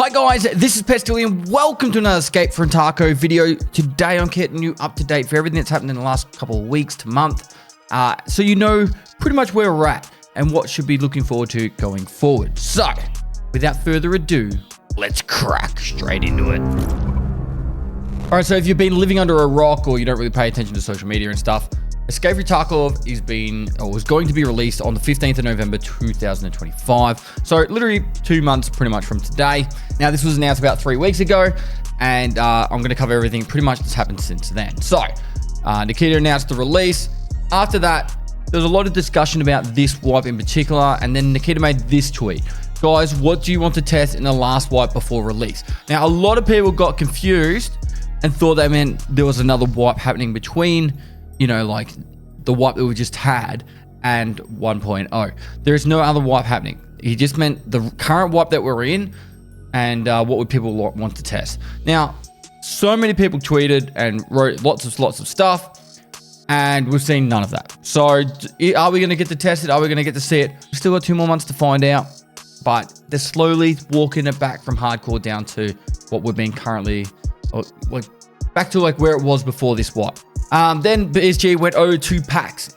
Hi guys, this is Pestily and welcome to another Escape from Tarkov video. Today I'm getting you up to date for everything that's happened in the last couple of weeks to month. So you know pretty much where we're at and what should be looking forward to going forward. So, without further ado, let's crack straight into it. Alright, so if you've been living under a rock or you don't really pay attention to social media and stuff, Escape from Tarkov was going to be released on the 15th of November 2025. So literally 2 months pretty much from today. Now this was announced about 3 weeks ago, and I'm going to cover everything pretty much that's happened since then. So Nikita announced the release. After that, there was a lot of discussion about this wipe in particular, and then Nikita made this tweet. Guys, what do you want to test in the last wipe before release? Now a lot of people got confused and thought that meant there was another wipe happening between, you know, like the wipe that we just had and 1.0. There is no other wipe happening. He just meant the current wipe that we're in and what would people want to test. Now, so many people tweeted and wrote lots of stuff, and we've seen none of that. So are we going to get to test it? Are we going to get to see it? We've still got 2 more months to find out, but they're slowly walking it back from hardcore down to what we've been currently, like back to like where it was before this wipe. Then BSG went over to PAX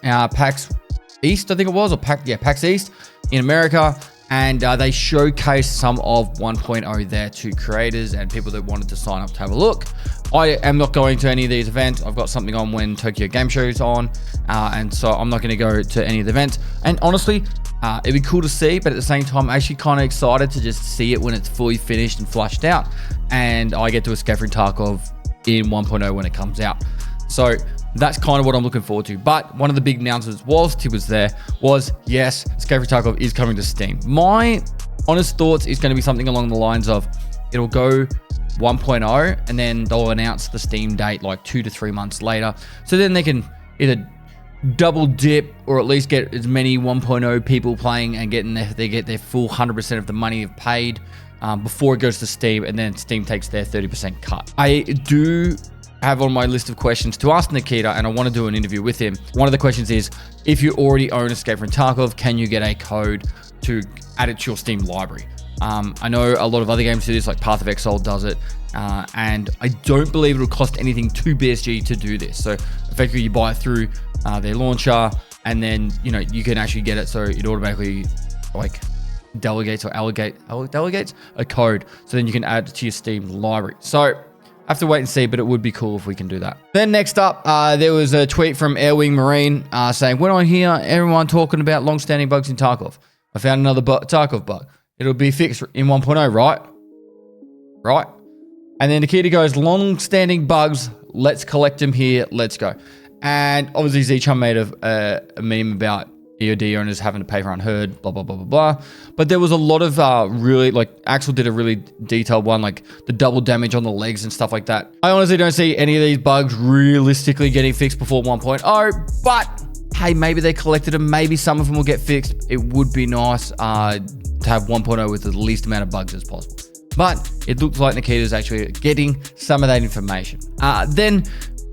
East, I think it was, or PAX East in America, and they showcased some of 1.0 there to creators and people that wanted to sign up to have a look. I am not going to any of these events. I've got something on when Tokyo Game Show is on, and so I'm not going to go to any of the events. And honestly, it'd be cool to see, but at the same time, I'm actually kind of excited to just see it when it's fully finished and flushed out, and I get to Escape from Tarkov in 1.0 when it comes out. So that's kind of what I'm looking forward to. But one of the big announcements was yes, Escape from Tarkov is coming to Steam. My honest thoughts is going to be something along the lines of it'll go 1.0 and then they'll announce the Steam date like 2 to 3 months later. So then they can either double dip or at least get as many 1.0 people playing and they get their full 100% of the money they've paid before it goes to Steam, and then Steam takes their 30% cut. I do have on my list of questions to ask Nikita, and I want to do an interview with him. One of the questions is, if you already own Escape from Tarkov, can you get a code to add it to your Steam library? I know a lot of other games do this, like Path of Exile does it, and I don't believe it'll cost anything to BSG to do this. So effectively you buy it through their launcher, and then you can actually get it so it automatically like delegates a code, so then you can add it to your Steam library. So I have to wait and see, but it would be cool if we can do that. Then next up, there was a tweet from Airwing Marine saying, when I hear everyone talking about long-standing bugs in Tarkov, I found another Tarkov bug. It'll be fixed in 1.0, right? Right? And then Nikita goes, long-standing bugs, let's collect them here, let's go. And obviously Zchum made a meme about EOD owners having to pay for unheard, blah, blah, blah, blah, blah. But there was a lot of really, like, Axel did a really detailed one, like the double damage on the legs and stuff like that. I honestly don't see any of these bugs realistically getting fixed before 1.0, but hey, maybe they collected them. Maybe some of them will get fixed. It would be nice to have 1.0 with the least amount of bugs as possible. But it looks like Nikita's actually getting some of that information. Then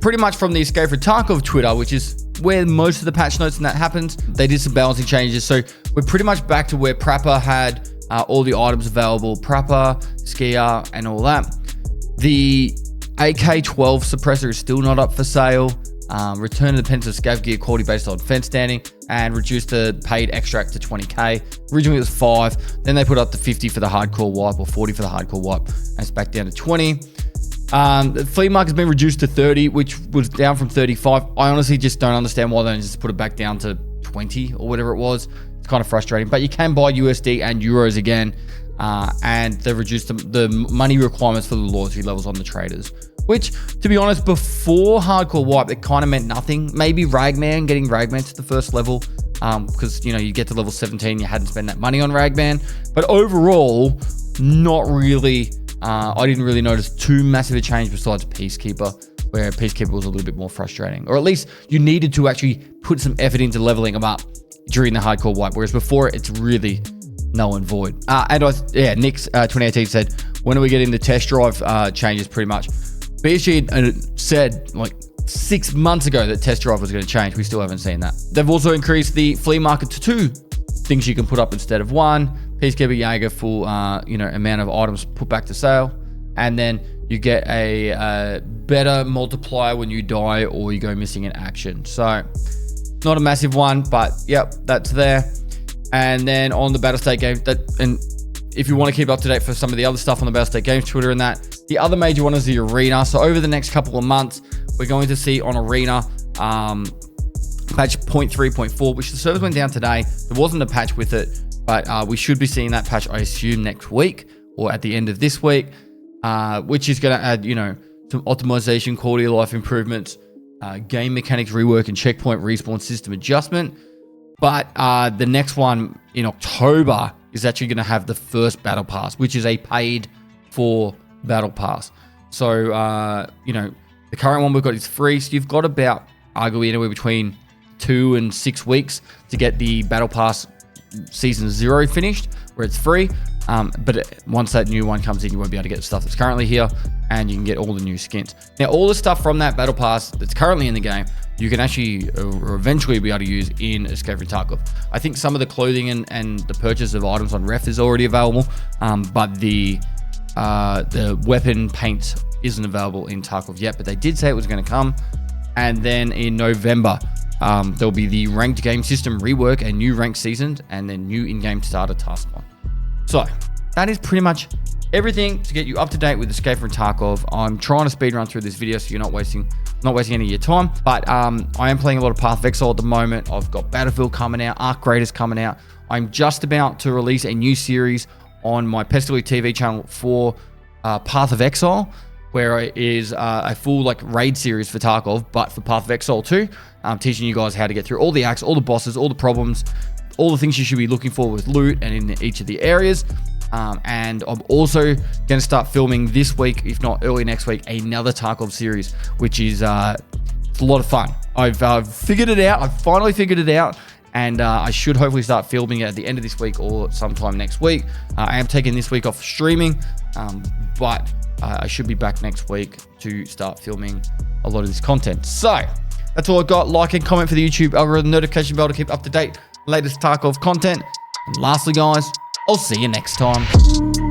pretty much from the Escape from Tarkov Twitter, which is where most of the patch notes and that happens, they did some balancing changes. So we're pretty much back to where Prapor had all the items available, Prapor, Skier, and all that. The AK-12 suppressor is still not up for sale. Return of the defensive scav gear quality based on fence standing, and reduced the paid extract to 20k. Originally it was 5, then they put up to 50 for the hardcore wipe, or 40 for the hardcore wipe, and it's back down to 20. The flea market has been reduced to 30, which was down from 35. I honestly just don't understand why they don't just put it back down to 20 or whatever it was. It's kind of frustrating, but you can buy USD and euros again, and they've reduced the money requirements for the loyalty levels on the traders, which, to be honest, before hardcore wipe, it kind of meant nothing. Maybe Ragman, getting Ragman to the first level, because you get to level 17, you hadn't spent that money on Ragman, but overall, not really. I didn't really notice too massive a change besides Peacekeeper, where Peacekeeper was a little bit more frustrating. Or at least you needed to actually put some effort into leveling them up during the hardcore wipe, whereas before it's really null and void. Nick's 2018 said, when are we getting the test drive changes pretty much? BSG said like 6 months ago that test drive was going to change. We still haven't seen that. They've also increased the flea market to 2 things you can put up instead of 1. Peacekeeper Jaeger full, amount of items put back to sale. And then you get a better multiplier when you die or you go missing in action. So not a massive one, but yep, that's there. And then on the Battlestate game, and if you want to keep up to date for some of the other stuff on the Battlestate Games Twitter and that, the other major one is the Arena. So over the next couple of months, we're going to see on Arena patch 0.3.4, which the servers went down today. There wasn't a patch with it, but we should be seeing that patch, I assume, next week or at the end of this week, which is going to add, some optimization, quality of life improvements, game mechanics rework, and checkpoint respawn system adjustment. But the next one in October is actually going to have the first Battle Pass, which is a paid for Battle Pass. So, the current one we've got is free. So you've got about arguably anywhere between 2 and 6 weeks to get the Battle Pass Season 0 finished, where it's free. But once that new one comes in, you won't be able to get the stuff that's currently here, and you can get all the new skins. Now, all the stuff from that Battle Pass that's currently in the game, you can actually or eventually be able to use in Escape from Tarkov. I think some of the clothing and the purchase of items on Ref is already available, but the weapon paint isn't available in Tarkov yet, but they did say it was going to come. And then in November, there'll be the ranked game system rework, and new ranked seasons, and then new in-game starter task one. So that is pretty much everything to get you up to date with Escape from Tarkov. I'm trying to speed run through this video so you're not wasting any of your time. But I am playing a lot of Path of Exile at the moment. I've got Battlefield coming out, Arc Raiders coming out. I'm just about to release a new series on my Pestily TV channel for Path of Exile, where it is a full raid series for Tarkov, but for Path of Exile 2. I'm teaching you guys how to get through all the acts, all the bosses, all the problems, all the things you should be looking for with loot and in each of the areas. And I'm also going to start filming this week, if not early next week, another Tarkov series, which is it's a lot of fun. I've figured it out. I've finally figured it out. And I should hopefully start filming it at the end of this week or sometime next week. I am taking this week off streaming, but I should be back next week to start filming a lot of this content. So that's all I've got. Like and comment for the YouTube algorithm, notification bell to keep up to date latest Tarkov content. And lastly, guys, I'll see you next time.